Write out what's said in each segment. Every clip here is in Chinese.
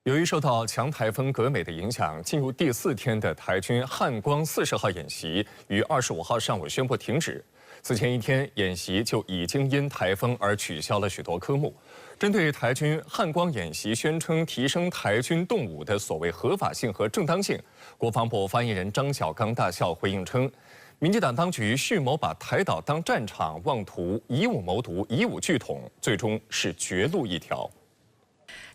由于受到强台风格美的影响，进入第4天的台军汉光40号演习于25号上午宣布停止。此前一天，演习就已经因台风而取消了许多科目。针对台军汉光演习宣称提升台军动武的所谓合法性和正当性，国防部发言人张小刚大校回应称，民进党当局蓄谋把台岛当战场，妄图以武谋独、以武拒统，最终是绝路一条。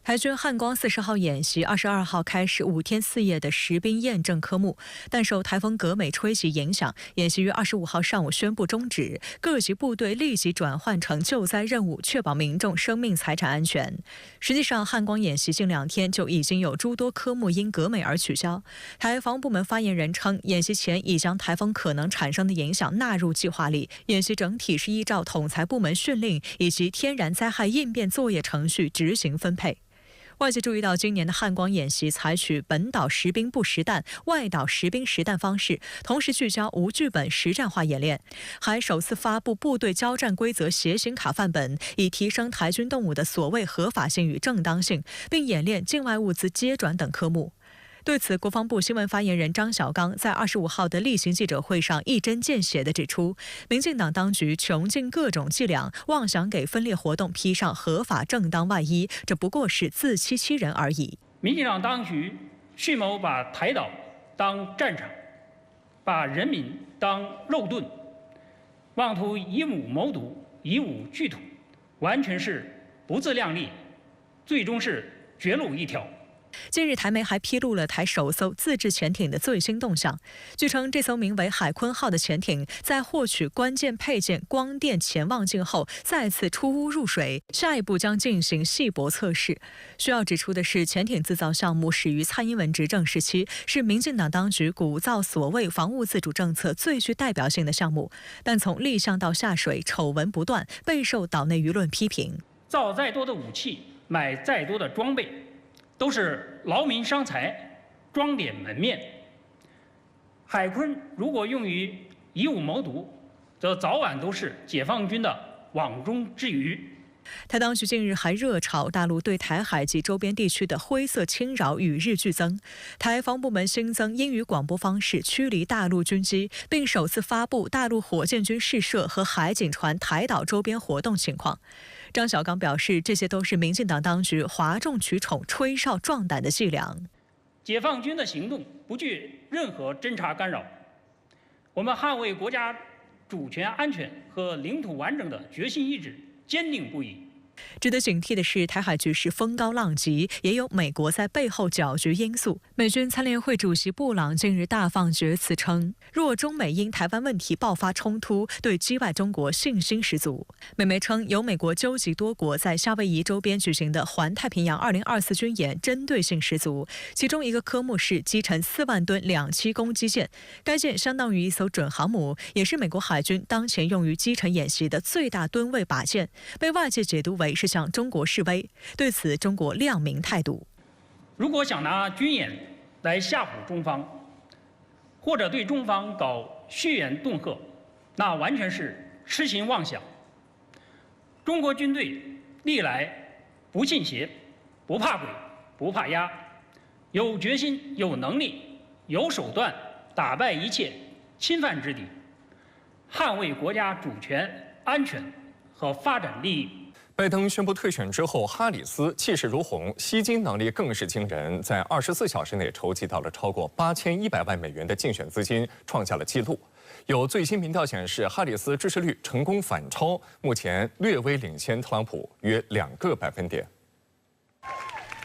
台军汉光40号演习22号开始5天4夜的实兵验证科目，但受台风格美吹袭影响，演习于25号上午宣布终止，各级部队立即转换成救灾任务，确保民众生命财产安全。实际上，汉光演习近2天就已经有诸多科目因格美而取消。台防部门发言人称，演习前已将台风可能产生的影响纳入计划里，演习整体是依照统裁部门训令以及天然灾害应变作业程序执行分配。外界注意到，今年的汉光演习采取本岛实兵不实弹、外岛实兵实弹方式，同时聚焦无剧本实战化演练，还首次发布部队交战规则协行卡范本，以提升台军动武的所谓合法性与正当性，并演练境外物资接转等科目。对此，国防部新闻发言人张小刚在25号的例行记者会上一针见血地指出，民进党当局穷尽各种伎俩，妄想给分裂活动披上合法正当外衣，这不过是自欺欺人而已。民进党当局蓄谋把台岛当战场，把人民当肉盾，妄图以武谋独、以武拒统，完全是不自量力，最终是绝路一条。近日，台媒还披露了台首艘自制潜艇的最新动向。据称，这艘名为海鲲号的潜艇在获取关键配件光电潜望镜后，再次出污入水，下一步将进行细薄测试。需要指出的是，潜艇制造项目始于蔡英文执政时期，是民进党当局鼓噪所谓防务自主政策最具代表性的项目，但从立项到下水，丑闻不断，备受岛内舆论批评。造再多的武器，买再多的装备，都是劳民伤财，装点门面。海鲲如果用于以武谋独，则早晚都是解放军的网中之鱼。台当局近日还热炒大陆对台海及周边地区的灰色侵扰与日俱增。台防部门新增英语广播方式驱离大陆军机，并首次发布大陆火箭军试射和海警船台岛周边活动情况。张小刚表示，这些都是民进党当局哗众取宠、吹哨壮胆的伎俩。解放军的行动不惧任何侦察干扰，我们捍卫国家主权安全和领土完整的决心意志坚定不移。值得警惕的是，台海局势风高浪急，也有美国在背后搅局因素。美军参联会主席布朗近日大放厥词称，若中美因台湾问题爆发冲突，对击败中国信心十足。美媒称，由美国纠集多国在夏威夷周边举行的环太平洋2024军演针对性十足，其中一个科目是击沉4万吨2栖攻击舰，该舰相当于一艘准航母，也是美国海军当前用于击沉演习的最大吨位靶舰，被外界解读为是向中国示威。对此，中国亮明态度：如果想拿军演来吓唬中方，或者对中方搞血缘恫吓，那完全是痴心妄想。中国军队历来不信邪、不怕鬼、不怕鸦，有决心、有能力、有手段打败一切侵犯之敌，捍卫国家主权、安全和发展利益。拜登宣布退选之后，哈里斯气势如虹，吸金能力更是惊人，在24小时内筹集到了超过8100万美元的竞选资金，创下了纪录。有最新民调显示，哈里斯支持率成功反超，目前略微领先特朗普约2个百分点。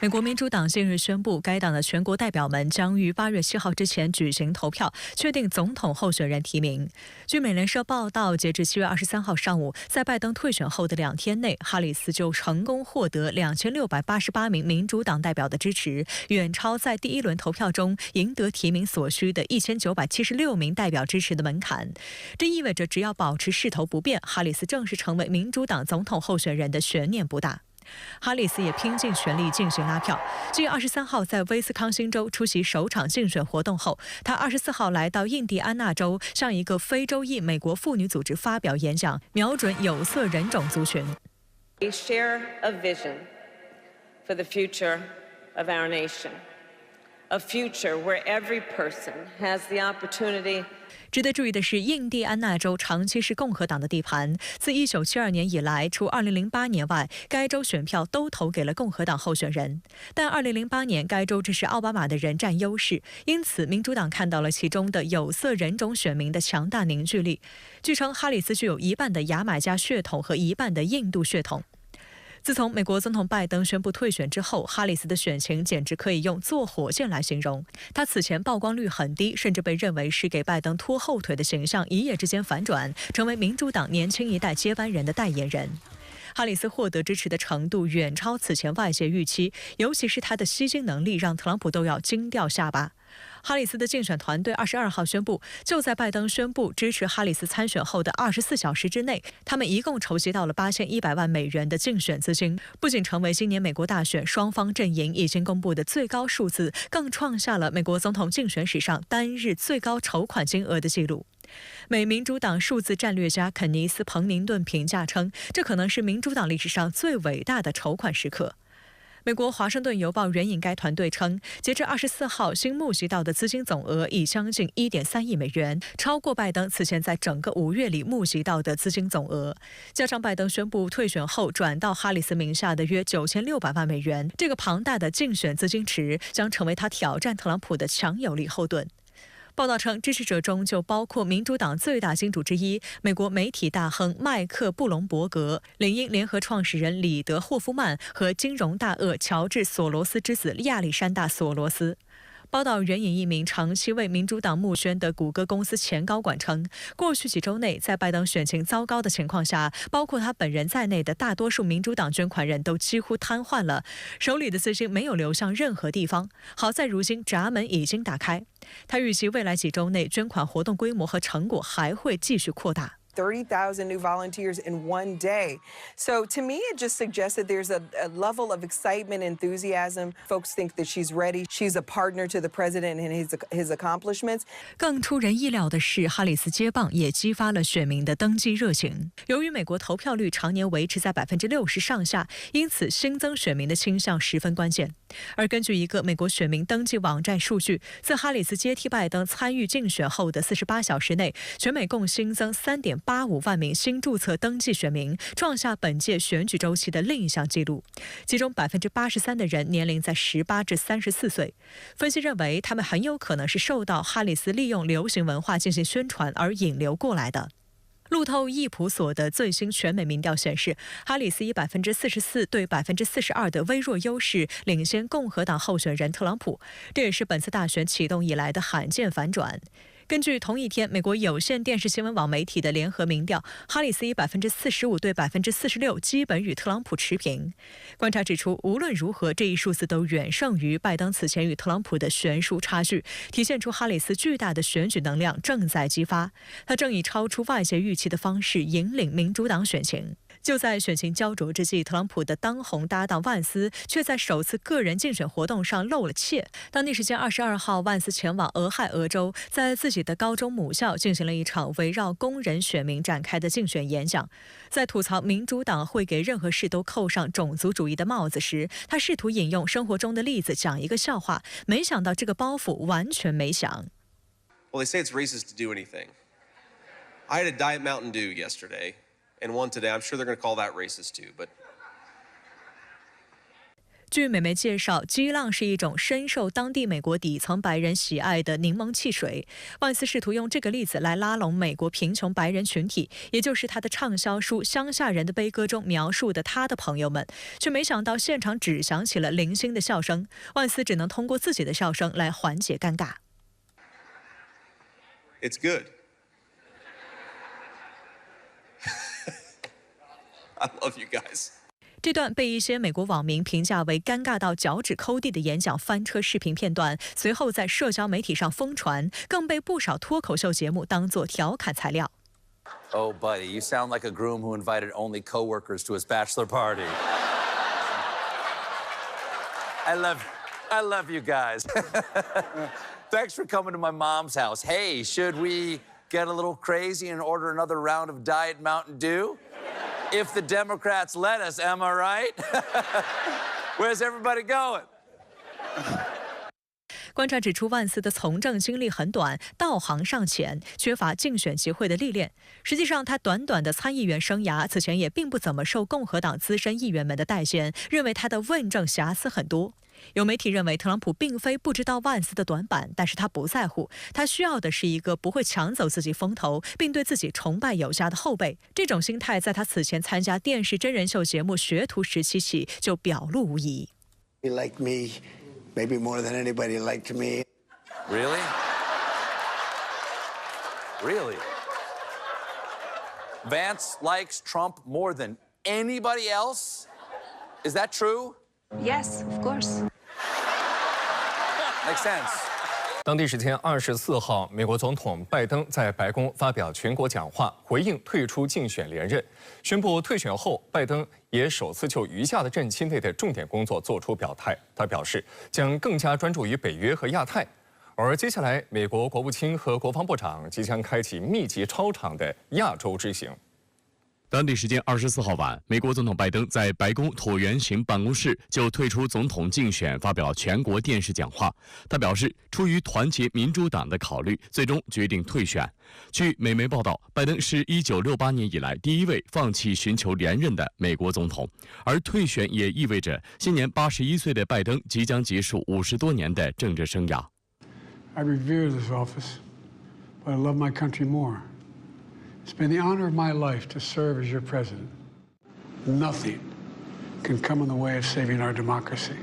美国民主党近日宣布，该党的全国代表们将于8月7号之前举行投票，确定总统候选人提名。据美联社报道，截至7月23号上午，在拜登退选后的2天内，哈里斯就成功获得2688名民主党代表的支持，远超在第一轮投票中赢得提名所需的1976名代表支持的门槛。这意味着，只要保持势头不变，哈里斯正式成为民主党总统候选人的悬念不大。哈里斯也拼尽全力进行拉票。继23号在威斯康星州出席首场竞选活动后，他24号来到印第安纳州，向一个非洲裔美国妇女组织发表演讲，瞄准有色人种族群。We share a vision for the future of our nation, a future where every person has the opportunity. 值得注意的是，印第安纳州长期是共和党的地盘。自1972年以来，除2008年外，该州选票都投给了共和党候选人。但2008年，该州支持奥巴马的人占优势，因此民主党看到了其中的有色人种选民的强大凝聚力。据称，哈里斯具有1半的牙买加血统和1半的印度血统。自从美国总统拜登宣布退选之后，哈里斯的选情简直可以用坐火箭来形容。他此前曝光率很低，甚至被认为是给拜登拖后腿的形象一夜之间反转，成为民主党年轻一代接班人的代言人。哈里斯获得支持的程度远超此前外界预期，尤其是他的吸金能力让特朗普都要惊掉下巴。哈里斯的竞选团队22号宣布，就在拜登宣布支持哈里斯参选后的24小时之内，他们一共筹集到了8100万美元的竞选资金，不仅成为今年美国大选双方阵营已经公布的最高数字，更创下了美国总统竞选史上单日最高筹款金额的记录。美民主党数字战略家肯尼斯·彭宁顿评价称，这可能是民主党历史上最伟大的筹款时刻。美国《华盛顿邮报》援引该团队称，截至24号，新募集到的资金总额已将近1.3亿美元，超过拜登此前在整个5月里募集到的资金总额。加上拜登宣布退选后转到哈里斯名下的约9600万美元，这个庞大的竞选资金池将成为他挑战特朗普的强有力后盾。报道称，支持者中就包括民主党最大金主之一、美国媒体大亨麦克·布隆伯格、领英联合创始人里德·霍夫曼和金融大鳄乔治·索罗斯之子亚历山大·索罗斯。报道援引一名长期为民主党募捐的谷歌公司前高管称，过去几周内，在拜登选情糟糕的情况下，包括他本人在内的大多数民主党捐款人都几乎瘫痪了，手里的资金没有流向任何地方。好在如今闸门已经打开。他预计未来几周内，捐款活动规模和成果还会继续扩大。30,000 new volunteers in one day. So to me, it just suggests that there's a level of excitement, enthusiasm. Folks think that she's ready. She's a partner to the president and his accomplishments. 更出人意料的是，哈里斯接棒也激发了选民的登记热情。由于美国投票率常年维持在60%上下，因此新增选民的倾向十分关键。而根据一个美国选民登记网站数据，自哈里斯接替拜登参与竞选后的48小时内，全美共新增3.85万名新注册登记选民，创下本届选举周期的另一项纪录。其中83%的人年龄在18至34岁。分析认为，他们很有可能是受到哈里斯利用流行文化进行宣传而引流过来的。路透易普所的最新全美民调显示，哈里斯以44%对42%的微弱优势领先共和党候选人特朗普，这也是本次大选启动以来的罕见反转。根据同一天美国有线电视新闻网媒体的联合民调，哈里斯以45%对46%基本与特朗普持平。观察指出，无论如何，这一数字都远胜于拜登此前与特朗普的悬殊差距，体现出哈里斯巨大的选举能量正在激发，他正以超出外界预期的方式引领民主党选情。就在选情焦灼之际，特朗普的当红搭档万斯却在首次个人竞选活动上露了怯。当地时间22号，万斯前往俄亥俄州，在自己的高中母校进行了一场围绕工人选民展开的竞选演讲。在吐槽民主党会给任何事都扣上种族主义的帽子时，他试图引用生活中的例子讲一个笑话，没想到这个包袱完全没响。 Well, they say it's racist to do anything. I had a Diet Mountain Dew yesterday. And one today. I'm sure they're going to call that racist too, but. 据美媒介绍，激浪是一种深受当地美国底层白人喜爱的柠檬汽水。万斯试图用这个例子来拉拢美国贫穷白人群体，也就是他的畅销书《乡下人的悲歌》中描述的他的朋友们，却没想到现场只响起了零星的笑声。万斯只能通过自己的笑声来缓解尴尬。It's good. I love you guys. 这段被一些美国网民评价为尴尬到脚趾抠地的演讲翻车视频片段，随后在社交媒体上疯传，更被不少脱口秀节目当作调侃材料。Oh, buddy, you sound like a groom who invited only coworkers to his bachelor party. I love you guys. Thanks for coming to my mom's house. Hey, should we get a little crazy and order another round of Diet Mountain Dew? If the Democrats let us, am I right? Where's everybody going? 观察指出，万斯的从政经历很短，道行尚浅，缺乏竞选集会的历练。实际上，他短短的参议员生涯，此前也并不怎么受共和党资深议员们的待见，认为他的问政瑕疵很多。有媒体认为，特朗普并非不知道万斯的短板，但是他不在乎，他需要的是一个不会抢走自己风头，并对自己崇拜有加的后辈。这种心态，在他此前参加电视真人秀节目《学徒》时期起就表露无遗。He liked me, maybe more than anybody liked me. Really? Really? Vance likes Trump more than anybody else? Is that true? Yes, of course. Makes sense. 当地时间24号，美国总统拜登在白宫发表全国讲话，回应退出竞选连任。宣布退选后，拜登也首次就余下的任期内的重点工作作出表态。他表示将更加专注于北约和亚太。而接下来，美国国务卿和国防部长即将开启密集超长的亚洲之行。当地时间24号晚，美国总统拜登在白宫椭圆形办公室就退出总统竞选发表全国电视讲话。他表示，出于团结民主党的考虑，最终决定退选。据美媒报道，拜登是1968年以来第一位放弃寻求连任的美国总统，而退选也意味着现年81岁的拜登即将结束50多年的政治生涯。I revere this office, but I love my country more. It's been the honor of my life to serve as your president. Nothing can come in the way of saving our democracy.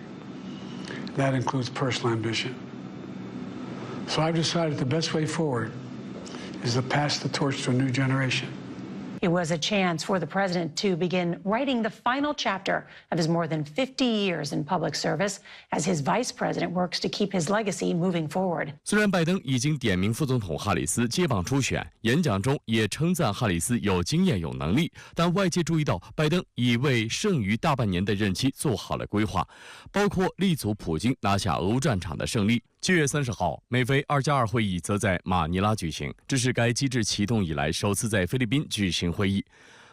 That includes personal ambition. So I've decided the best way forward is to pass the torch to a new generation. It was a chance for the president to begin writing the final chapter of his more than 50 years in public service as his vice president works to keep his legacy moving forward. 虽然拜登已经点名副总统哈里斯接棒出选，演讲中也称赞哈里斯有经验有能力，但外界注意到拜登已为剩余大半年的任期做好了规划，包括力阻普京拿下俄乌战场的胜利。7月30号，美菲2+2会议则在马尼拉举行，这是该机制启动以来首次在菲律宾举行会议。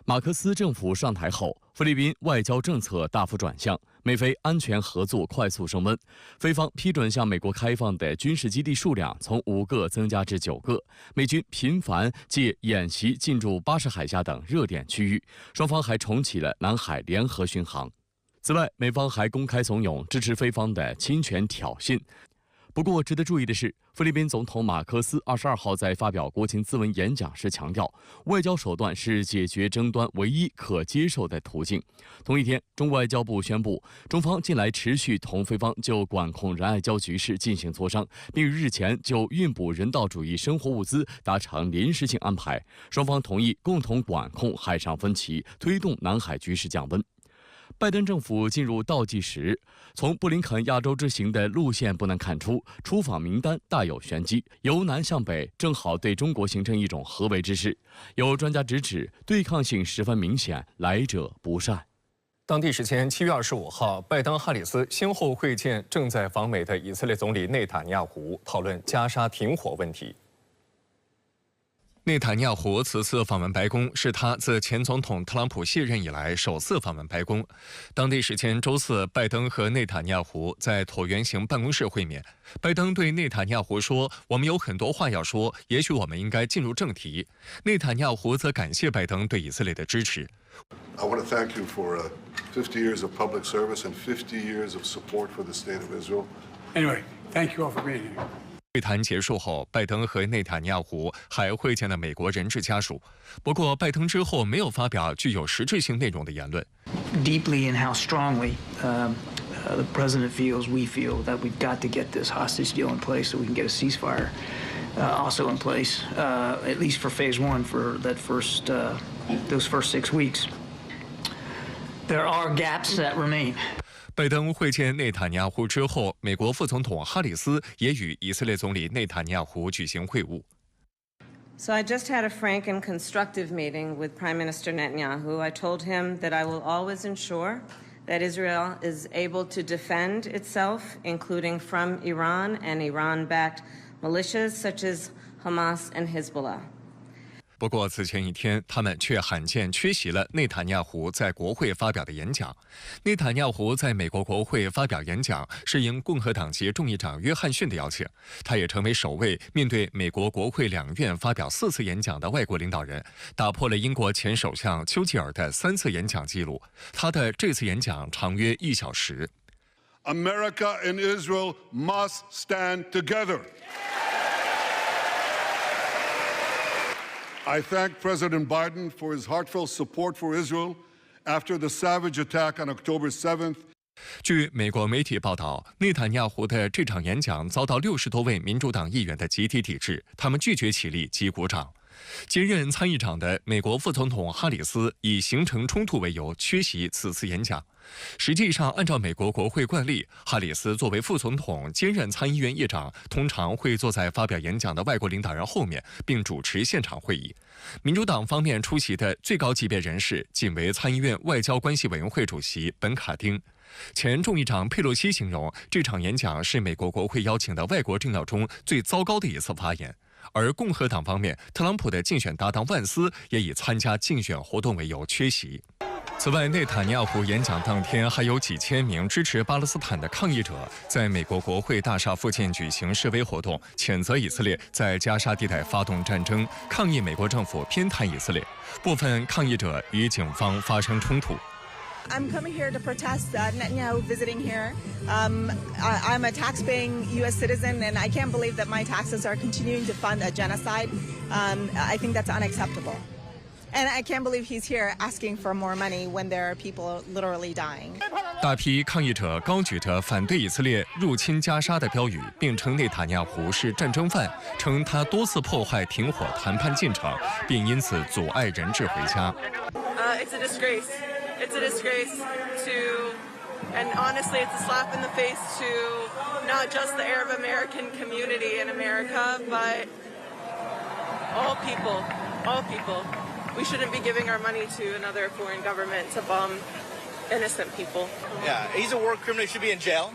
马克思政府上台后，菲律宾外交政策大幅转向，美菲安全合作快速升温。菲方批准向美国开放的军事基地数量从5个增加至9个，美军频繁借演习进驻巴士海峡等热点区域，双方还重启了南海联合巡航。此外，美方还公开怂恿支持菲方的侵权挑衅。不过，值得注意的是，菲律宾总统马科斯22号在发表国情咨文演讲时强调，外交手段是解决争端唯一可接受的途径。同一天，中外交部宣布，中方近来持续同菲方就管控仁爱礁局势进行磋商，并于日前就运补人道主义生活物资达成临时性安排，双方同意共同管控海上分歧，推动南海局势降温。拜登政府进入倒计时，从布林肯亚洲之行的路线不难看出，出访名单大有玄机，由南向北，正好对中国形成一种合围之势。有专家直指，对抗性十分明显，来者不善。当地时间7月25号，拜登、哈里斯先后会见正在访美的以色列总理内塔尼亚胡，讨论加沙停火问题。内塔尼亚胡此次访问白宫是他自前总统特朗普卸任以来首次访问白宫。当地时间周四，拜登和内塔尼亚胡在椭圆形办公室会面。拜登对内塔尼亚胡说：“我们有很多话要说，也许我们应该进入正题。”内塔尼亚胡则感谢拜登对以色列的支持。I want to thank you for 50 years of public service and 50 years of support for the state of Israel. Anyway, thank you all for being here. 会谈结束后，拜登和内塔尼亚胡还会见了美国人质家属。不过，拜登之后没有发表具有实质性内容的言论。Deeply and how strongly the president feels, we feel that we've got to get this hostage deal in place so we can get a ceasefire also in place, at least for phase one, for that those first 6 weeks. There are gaps that remain. 拜登会见内塔尼亚胡之后，美国副总统哈里斯也与以色列总理内塔尼亚胡举行会晤。So I just had a frank and constructive meeting with Prime Minister Netanyahu. I told him that I will always ensure that Israel is able to defend itself, including from Iran and Iran-backed militias such as Hamas and Hezbollah. 不过此前一天，他们却罕见缺席了内塔尼亚胡在国会发表的演讲。内塔尼亚胡在美国国会发表演讲是应共和党籍众议长约翰逊的邀请，他也成为首位面对美国国会两院发表4次演讲的外国领导人，打破了英国前首相丘吉尔的3次演讲记录。他的这次演讲长约1小时。America and Israel must stand together. I thank President Biden for his heartfelt support for Israel after the savage attack on October 7th. 据美国媒体报道，内塔尼亚胡的这场演讲遭到60多位民主党议员的集体抵制，他们拒绝起立及鼓掌。兼任参议长的美国副总统哈里斯以形成冲突为由缺席此次演讲。实际上，按照美国国会惯例，哈里斯作为副总统兼任参议院议长，通常会坐在发表演讲的外国领导人后面，并主持现场会议。民主党方面出席的最高级别人士仅为参议院外交关系委员会主席本卡丁。前众议长佩洛西形容这场演讲是美国国会邀请的外国政要中最糟糕的一次发言。而共和党方面，特朗普的竞选搭档万斯也以参加竞选活动为由缺席。此外，内塔尼亚胡演讲当天，还有几千名支持巴勒斯坦的抗议者在美国国会大厦附近举行示威活动，谴责以色列在加沙地带发动战争，抗议美国政府偏袒以色列。部分抗议者与警方发生冲突。I'm coming here to protest Netanyahu visiting here. I'm a tax-paying U.S. citizen, and I can't believe that my taxes are continuing to fund a genocide. I think that's unacceptable. And I can't believe he's here asking for more money when there are people literally dying. 大批抗议者高举着反对以色列入侵加沙的标语，并称内塔尼亚胡是战争犯，称他多次破坏停火谈判进程，并因此阻碍人质回家。It's a disgrace. It's a disgrace to, and honestly, it's a slap in the face to not just the Arab American community in America, but all people, all people. We shouldn't be giving our money to another foreign government to bomb innocent people. Yeah, he's a war criminal. He should be in jail.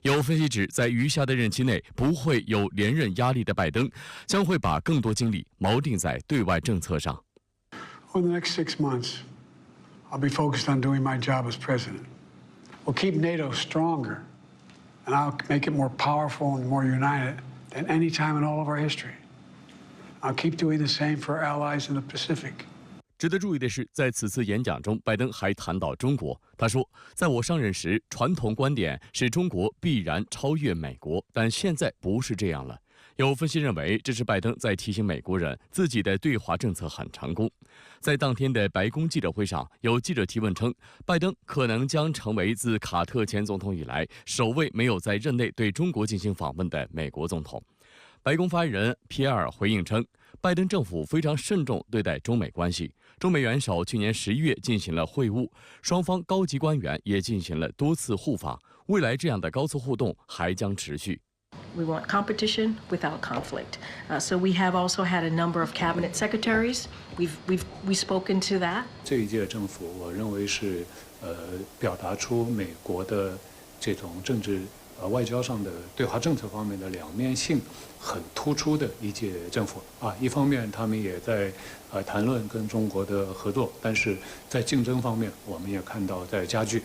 有分析指，在余下的任期内不会有连任压力的拜登，将会把更多精力锚定在对外政策上。For the next 6 months, I'll be focused on doing my job as president. We'll keep NATO stronger, and I'll make it more powerful and more united than any time in all of our history. I'll keep doing the same for our allies in the Pacific. 值得注意的是，在此次演讲中，拜登还谈到中国。他说：“在我上任时，传统观点是中国必然超越美国，但现在不是这样了。”有分析认为，这是拜登在提醒美国人自己的对华政策很成功。在当天的白宫记者会上，有记者提问称，拜登可能将成为自卡特前总统以来首位没有在任内对中国进行访问的美国总统。白宫发言人皮埃尔回应称，拜登政府非常慎重对待中美关系。中美元首去年11月进行了会晤，双方高级官员也进行了多次互访，未来这样的高层互动还将持续。We want competition without conflict. So we have also had a number of cabinet secretaries. We've spoken to that. 这一届政府，我认为是表达出美国的这种政治外交上的对华政策方面的两面性很突出的一届政府啊。一方面，他们也在谈论跟中国的合作，但是在竞争方面，我们也看到在加剧。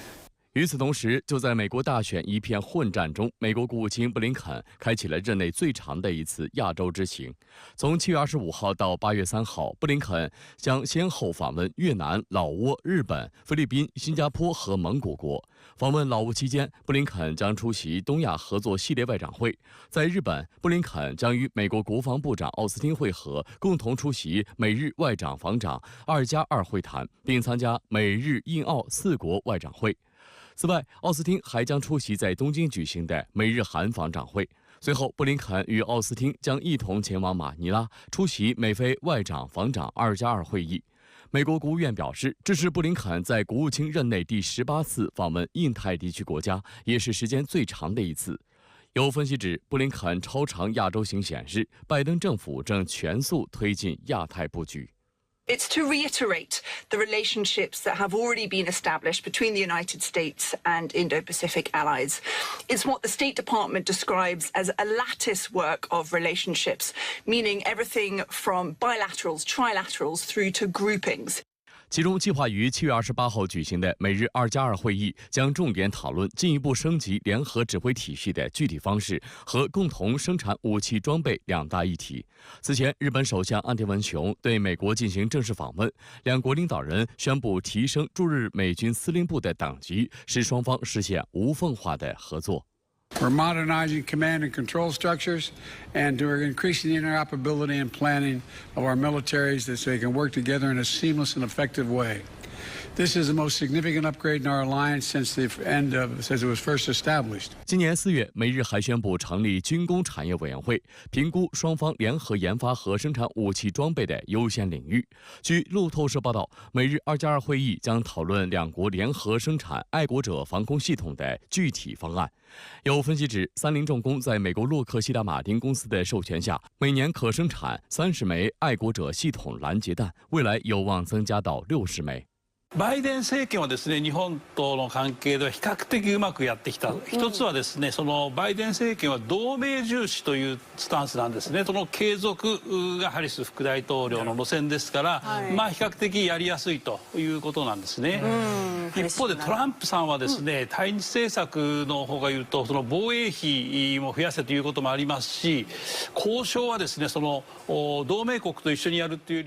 与此同时，就在美国大选一片混战中，美国国务卿布林肯开启了任内最长的一次亚洲之行。从7月25号到8月3号，布林肯将先后访问越南、老挝、日本、菲律宾、新加坡和蒙古国。访问老挝期间，布林肯将出席东亚合作系列外长会。在日本，布林肯将与美国国防部长奥斯汀会合，共同出席美日外长防长2+2会谈，并参加美日印澳4国外长会。此外，奥斯汀还将出席在东京举行的美日韩防长会。随后，布林肯与奥斯汀将一同前往马尼拉出席美菲外长防长2+2会议。美国国务院表示，这是布林肯在国务卿任内第18次访问印太地区国家，也是时间最长的一次。有分析指，布林肯超长亚洲行显示，拜登政府正全速推进亚太布局。It's to reiterate the relationships that have already been established between the United States and Indo-Pacific allies. It's what the State Department describes as a lattice work of relationships, meaning everything from bilaterals, trilaterals, through to groupings. 其中，计划于7月28号举行的美日2+2会议将重点讨论进一步升级联合指挥体系的具体方式和共同生产武器装备两大议题。此前，日本首相岸田文雄对美国进行正式访问，两国领导人宣布提升驻日美军司令部的等级，使双方实现无缝化的合作。 We're modernizing command and control structures, and we're increasing the interoperability and planning of our militaries so they can work together in a seamless and effective way. This is the most significant upgrade in our alliance since it was first established. 今年4月，美日还宣布成立军工产业委员会，评估双方联合研发和生产武器装备的优先领域。据路透社报道，美日2+2会议将讨论两国联合生产爱国者防空系统的具体方案。有分析指，三菱重工在美国洛克希德马丁公司的授权下，每年可生产30枚爱国者系统拦截弹，未来有望增加到60枚。 バイデン政権はですね、日本との関係では比較的うまくやってきた。一つはですね、そのバイデン政権は同盟重視というスタンスなんですね。その継続がハリス副大統領の路線ですから、まあ比較的やりやすいということなんですね。一方でトランプさんはですね、対日政策の方が言うと、その防衛費も増やせということもありますし、交渉はですね、その同盟国と一緒にやるというより。